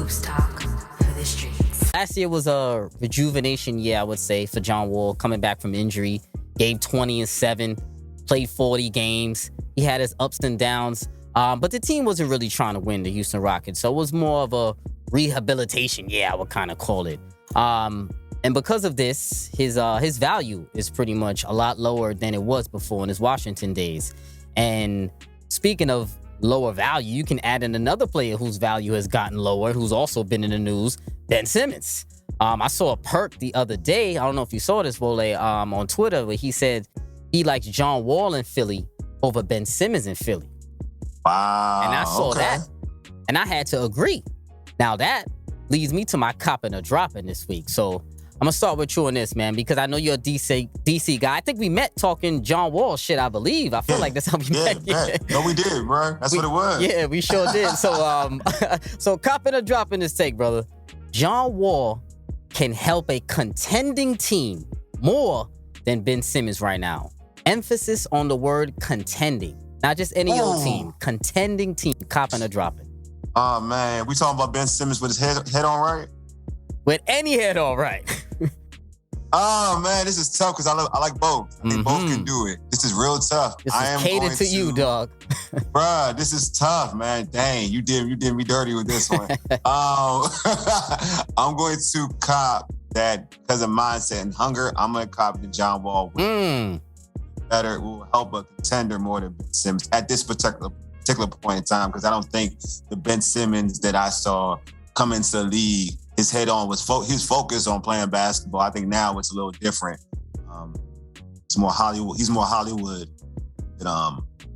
Hoops Talk for the streets. Last year was a rejuvenation year, I would say, for John Wall coming back from injury. Gave 20 and 7, played 40 games. He had his ups and downs. But the team wasn't really trying to win, the Houston Rockets. So it was more of a rehabilitation, I would kind of call it. And because of this, his value is pretty much a lot lower than it was before in his Washington days. And speaking of lower value, you can add in another player whose value has gotten lower, who's also been in the news, Ben Simmons. I saw a perk the other day. I don't know if you saw this, Wole, on Twitter, where he said he likes John Wall in Philly over Ben Simmons in Philly. Wow. And I saw that, and I had to agree. Now that leads me to my copping or dropping this week. So I'm going to start with you on this, man, because I know you're a DC guy. I think we met talking John Wall shit, I believe. I feel like that's how we met. Yeah. No, we did, bro. That's what it was. Yeah, we sure did. So, so copping or dropping this take, brother. John Wall can help a contending team more than Ben Simmons right now. Emphasis on the word contending. Not just any old team. Contending team. Copping or dropping. Oh, man. We talking about Ben Simmons with his head on right? With any head on right. Oh, man. This is tough because I like both. I think both can do it. This is real tough. This is catered to you, dog. Bruh, this is tough, man. Dang, you did me dirty with this one. I'm going to cop that because of mindset and hunger. I'm going to cop the John Wall win. Better, it will help a contender more than Ben Simmons at this particular point in time, because I don't think the Ben Simmons that I saw come into the league, his head on was he was focused on playing basketball. I think now it's a little different. He's more Hollywood than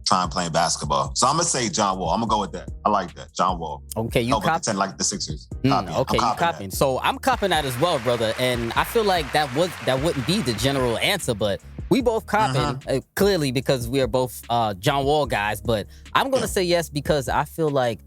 trying playing basketball. So I'm gonna say John Wall. I'm gonna go with that. I like that, John Wall. Okay, you contend like the Sixers. Okay, you copying. So I'm copying that as well, brother. And I feel like that wouldn't be the general answer, but we both copying, clearly, because we are both John Wall guys. But I'm going to say yes because I feel like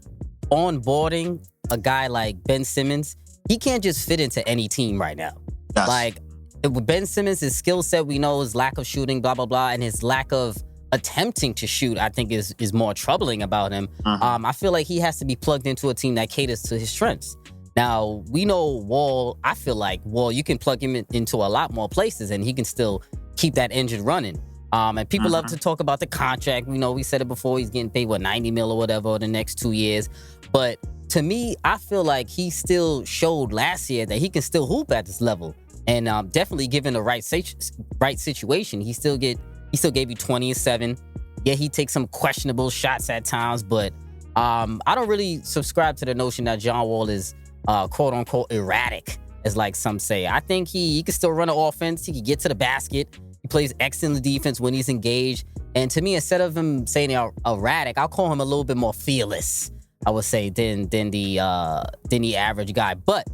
onboarding a guy like Ben Simmons, he can't just fit into any team right now. Yes. Like, with Ben Simmons, his skill set, we know his lack of shooting, blah, blah, blah, and his lack of attempting to shoot, I think, is more troubling about him. I feel like he has to be plugged into a team that caters to his strengths. Now, we know Wall, I feel like Wall, you can plug him into a lot more places and he can still keep that engine running. And people love to talk about the contract. We know we said it before. He's getting paid, $90 million or whatever the next 2 years. But to me, I feel like he still showed last year that he can still hoop at this level. And definitely given the right situation, he still gave you 20 and 7. Yeah, he takes some questionable shots at times, but I don't really subscribe to the notion that John Wall is quote unquote erratic, as like some say. I think he can still run an offense. He can get to the basket. He plays excellent defense when he's engaged. And to me, instead of him saying erratic, I'll call him a little bit more fearless, I would say, than the average guy. But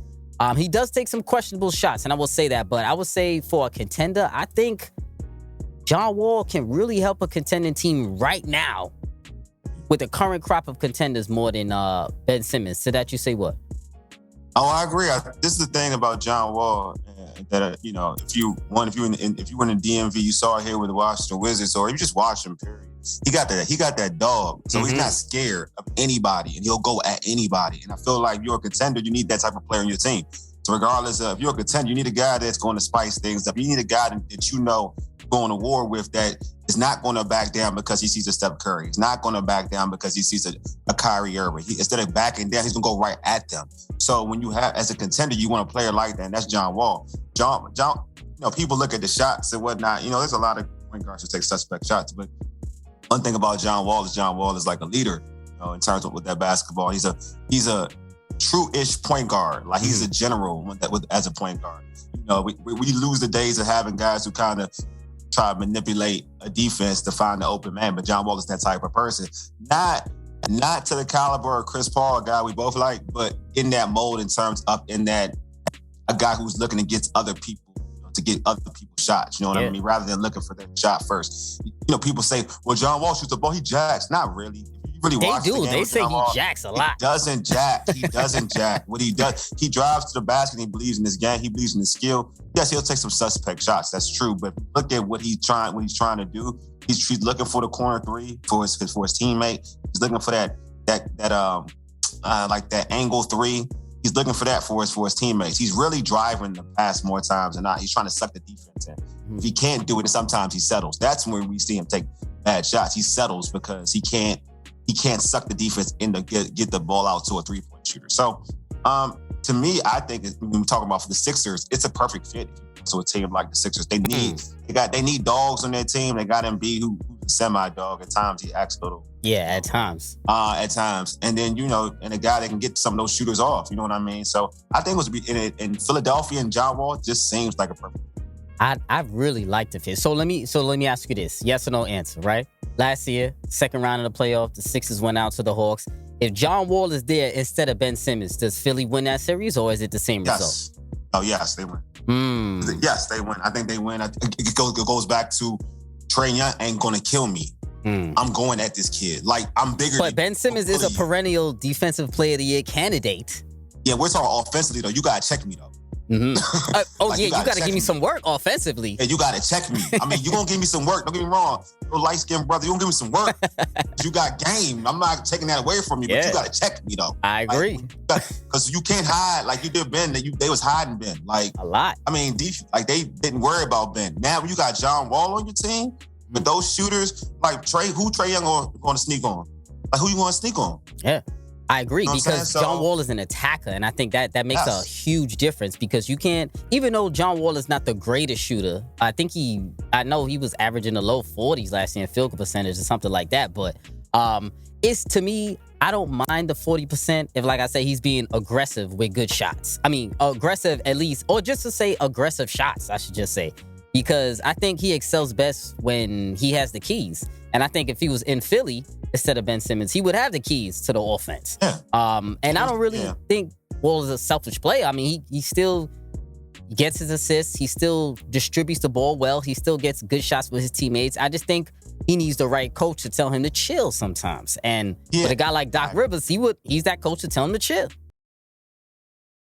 he does take some questionable shots, and I will say that. But I would say for a contender, I think John Wall can really help a contending team right now with the current crop of contenders more than Ben Simmons. So that you say what? Oh, I agree. This is the thing about John Wall that if you were in the DMV, you saw it here with the Washington Wizards, or you just watch him. Period. He got that dog, so he's not scared of anybody, and he'll go at anybody. And I feel like if you're a contender, you need that type of player on your team. So regardless of if you're a contender, you need a guy that's going to spice things up. You need a guy that you know going to war with that is not going to back down because he sees a Steph Curry. He's not going to back down because he sees a Kyrie Irving. Instead of backing down, he's going to go right at them. So when you have, as a contender, you want a player like that, and that's John Wall. John, people look at the shots and whatnot. There's a lot of point guards who take suspect shots, but one thing about John Wall is like a leader, in terms of with that basketball. He's a true-ish point guard. Like he's a general as a point guard. We lose the days of having guys who kind of try to manipulate a defense to find the open man, but John Wall is that type of person. Not to the caliber of Chris Paul, a guy we both like, but in that mold in terms of a guy who's looking to get other people, to get other people's shots, you know what I mean? Rather than looking for their shot first. People say, well, John Wall shoots the ball, he jacks. Not really. Really watch the game. They say he jacks a lot. He doesn't jack. What he does, he drives to the basket. He believes in his game. He believes in his skill. Yes, he'll take some suspect shots. That's true. But look at what he's trying to do. He's looking for the corner three for his teammate. He's looking for that angle three. he's looking for that for his teammates. He's really driving the pass more times than not. He's trying to suck the defense in. If he can't do it, and sometimes he settles. That's where we see him take bad shots. He settles because he can't suck the defense in to get the ball out to a 3-point shooter. So to me, I think when we're talking about for the Sixers, it's a perfect fit. So a team like the Sixers, they need dogs on their team. They got Embiid, who's a semi-dog. At times he acts a little. Yeah, at times. And then, and a guy that can get some of those shooters off. You know what I mean? So I think it was in Philadelphia and John Wall just seems like a perfect. I really like the fit. So let me ask you this: yes or no answer, right? Last year, second round of the playoff, the Sixers went out to the Hawks. If John Wall is there instead of Ben Simmons, does Philly win that series, or is it the same result? Oh, yes, they win. Yes, they win. I think they win. It goes back to Trae Young ain't gonna kill me. I'm going at this kid. Like, I'm bigger. But Ben Simmons is a perennial defensive player of the year candidate. Yeah, we're talking offensively though. You gotta check me though. Like, you gotta give me some work offensively. Yeah, you gotta check me. I mean, you gonna give me some work. Don't get me wrong. Your light-skinned brother, you gonna give me some work. You got game. I'm not taking that away from you, but you gotta check me though. I agree. Because you can't hide like you did Ben. They was hiding Ben like a lot. I mean, they didn't worry about Ben. Now when you got John Wall on your team with those shooters, like Trae Young going to sneak on? Like, who you want to sneak on? Yeah. I agree, because John Wall is an attacker, and I think that makes a huge difference, because you can't, even though John Wall is not the greatest shooter, I know he was averaging the low 40s last year in field goal percentage or something like that, but it's, to me, I don't mind the 40% if, like I say, he's being aggressive with good shots. I mean, aggressive at least, or just to say aggressive shots, I should just say, because I think he excels best when he has the keys. And I think if he was in Philly instead of Ben Simmons, he would have the keys to the offense. Yeah. And I don't really think Wall is a selfish player. I mean, he still gets his assists. He still distributes the ball well. He still gets good shots with his teammates. I just think he needs the right coach to tell him to chill sometimes. And with a guy like Doc Rivers, he's that coach to tell him to chill.